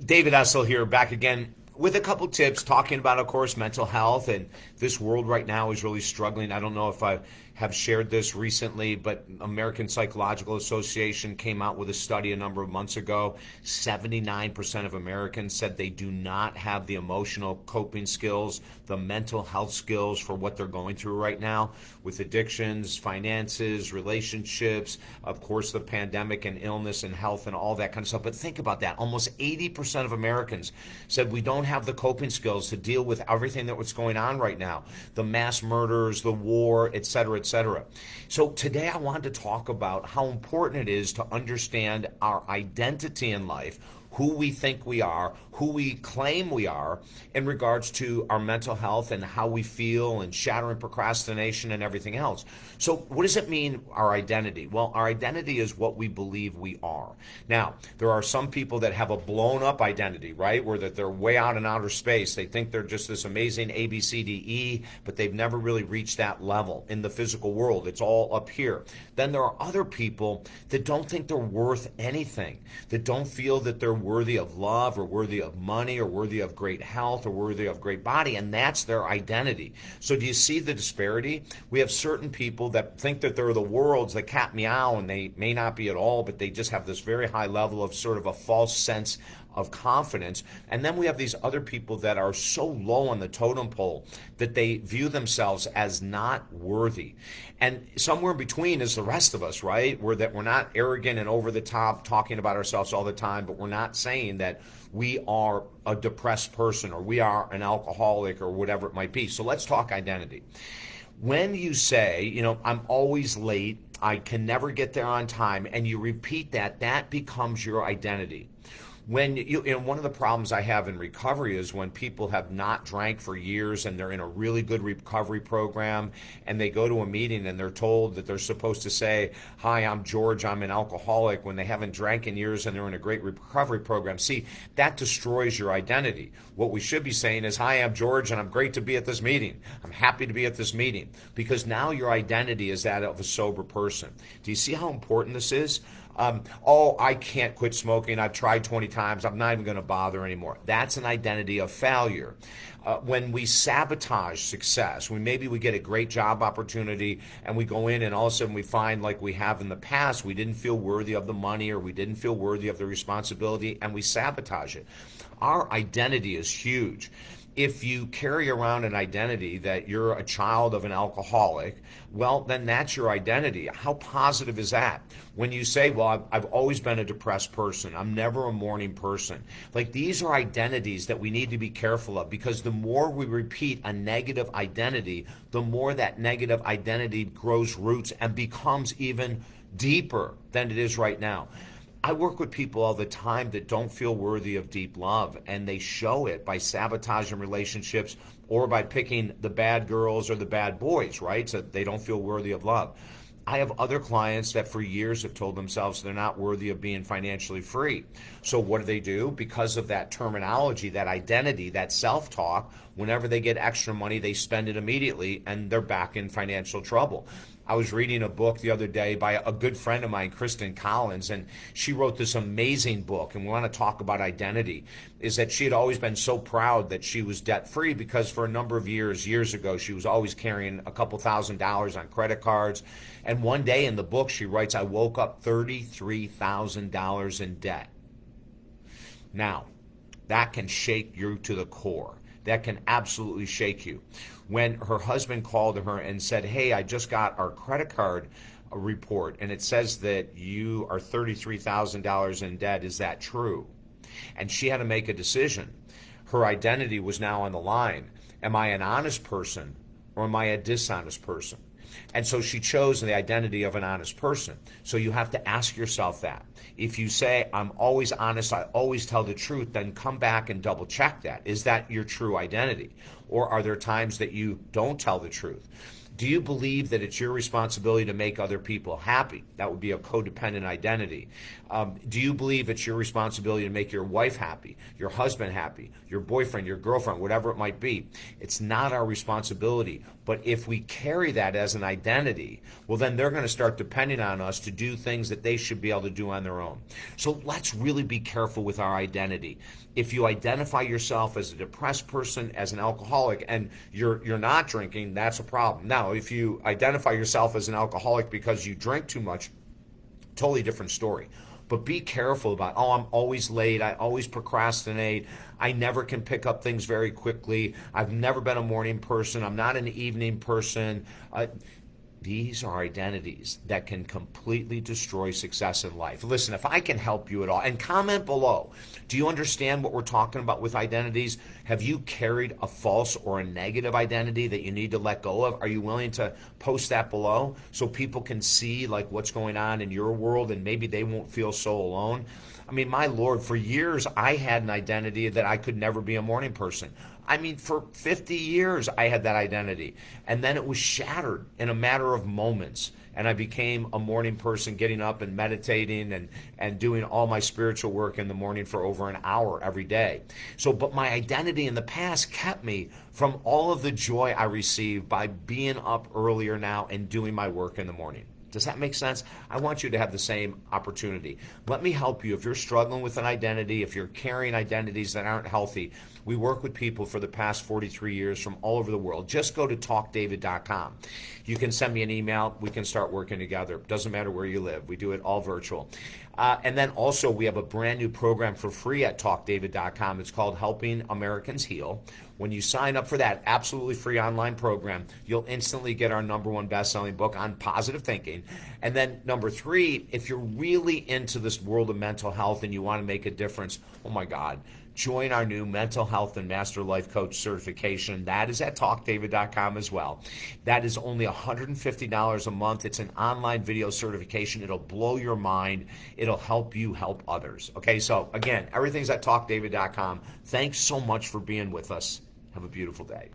David Essel here, back again with a couple tips, talking about, of course, mental health. And this world right now is really struggling. I don't know if I have shared this recently, but American Psychological Association came out with a study a number of months ago. 79% of Americans said they do not have the emotional coping skills, the mental health skills for what they're going through right now with addictions, finances, relationships, of course, the pandemic and illness and health and all that kind of stuff. But think about that. Almost 80% of Americans said we don't have the coping skills to deal with everything that what's going on right now, the mass murders, the war, et cetera, et cetera. So today I wanted to talk about how important it is to understand our identity in life, who we think we are, who we claim we are in regards to our mental health and how we feel and shattering procrastination and everything else. So what does it mean, our identity? Well, our identity is what we believe we are. Now, there are some people that have a blown up identity, right? Where that they're way out in outer space. They think they're just this amazing A, B, C, D, E, but they've never really reached that level in the physical world. It's all up here. Then there are other people that don't think they're worth anything, that don't feel that they're worthy of love or worthy of money or worthy of great health or worthy of great body, and that's their identity. So do you see the disparity? We have certain people that think that they're the world's the cat meow, and they may not be at all, but they just have this very high level of sort of a false sense of confidence. And then we have these other people that are so low on the totem pole that they view themselves as not worthy. And somewhere in between is the rest of us, right? We're not arrogant and over the top talking about ourselves all the time, but we're not saying that we are a depressed person or we are an alcoholic or whatever it might be. So let's talk identity. When you say, I'm always late, I can never get there on time, and you repeat that, that becomes your identity. When one of the problems I have in recovery is when people have not drank for years and they're in a really good recovery program and they go to a meeting and they're told that they're supposed to say, "Hi, I'm George, I'm an alcoholic," when they haven't drank in years and they're in a great recovery program. See, that destroys your identity. What we should be saying is, "Hi, I'm George and I'm great to be at this meeting. I'm happy to be at this meeting," because now your identity is that of a sober person. Do you see how important this is? I can't quit smoking. I've tried 20 times. I'm not even going to bother anymore. That's an identity of failure. When we sabotage success, maybe we get a great job opportunity and we go in and all of a sudden we find, like we have in the past, we didn't feel worthy of the money or we didn't feel worthy of the responsibility, and we sabotage it. Our identity is huge. If you carry around an identity that you're a child of an alcoholic, well, then that's your identity. How positive is that? When you say, well, I've always been a depressed person, I'm never a morning person. Like, these are identities that we need to be careful of, because the more we repeat a negative identity, the more that negative identity grows roots and becomes even deeper than it is right now. I work with people all the time that don't feel worthy of deep love, and they show it by sabotaging relationships or by picking the bad girls or the bad boys, right? So they don't feel worthy of love. I have other clients that for years have told themselves they're not worthy of being financially free. So what do? Because of that terminology, that identity, that self-talk, whenever they get extra money, they spend it immediately and they're back in financial trouble. I was reading a book the other day by a good friend of mine, Kristen Collins, and she wrote this amazing book, and we want to talk about identity, is that she had always been so proud that she was debt-free because for a number of years ago, she was always carrying a couple $1,000s on credit cards. And one day in the book, she writes, I woke up $33,000 in debt. Now, that can shake you to the core. That can absolutely shake you. When her husband called her and said, hey, I just got our credit card report and it says that you are $33,000 in debt, is that true? And she had to make a decision. Her identity was now on the line. Am I an honest person or am I a dishonest person? And so she chose the identity of an honest person. So you have to ask yourself that. If you say, I'm always honest, I always tell the truth, then come back and double check that. Is that your true identity? Or are there times that you don't tell the truth? Do you believe that it's your responsibility to make other people happy? That would be a codependent identity. Do you believe it's your responsibility to make your wife happy, your husband happy, your boyfriend, your girlfriend, whatever it might be? It's not our responsibility. But if we carry that as an identity, well, then they're going to start depending on us to do things that they should be able to do on their own. So let's really be careful with our identity. If you identify yourself as a depressed person, as an alcoholic, and you're not drinking, that's a problem. Now, if you identify yourself as an alcoholic because you drink too much, totally different story. But be careful about, oh, I'm always late, I always procrastinate, I never can pick up things very quickly, I've never been a morning person, I'm not an evening person. These are identities that can completely destroy success in life. Listen, if I can help you at all, and comment below, do you understand what we're talking about with identities? Have you carried a false or a negative identity that you need to let go of? Are you willing to post that below so people can see like what's going on in your world and maybe they won't feel so alone? I mean, my Lord, for years I had an identity that I could never be a morning person. I mean, for 50 years I had that identity. And then it was shattered in a matter of moments. And I became a morning person, getting up and meditating and doing all my spiritual work in the morning for over an hour every day. So, but my identity in the past kept me from all of the joy I received by being up earlier now and doing my work in the morning. Does that make sense? I want you to have the same opportunity. Let me help you. If you're struggling with an identity, if you're carrying identities that aren't healthy, we work with people for the past 43 years from all over the world. Just go to talkdavid.com. You can send me an email. We can start working together. Doesn't matter where you live. We do it all virtual. And then also we have a brand new program for free at talkdavid.com. It's called Helping Americans Heal. When you sign up for that absolutely free online program, you'll instantly get our #1 best-selling book on positive thinking. And then number 3, if you're really into this world of mental health and you want to make a difference, oh my God, join our new Mental Health and Master Life Coach certification. That is at talkdavid.com as well. That is only $150 a month. It's an online video certification. It'll blow your mind. It'll help you help others. Okay, so again, everything's at talkdavid.com. Thanks so much for being with us. Have a beautiful day.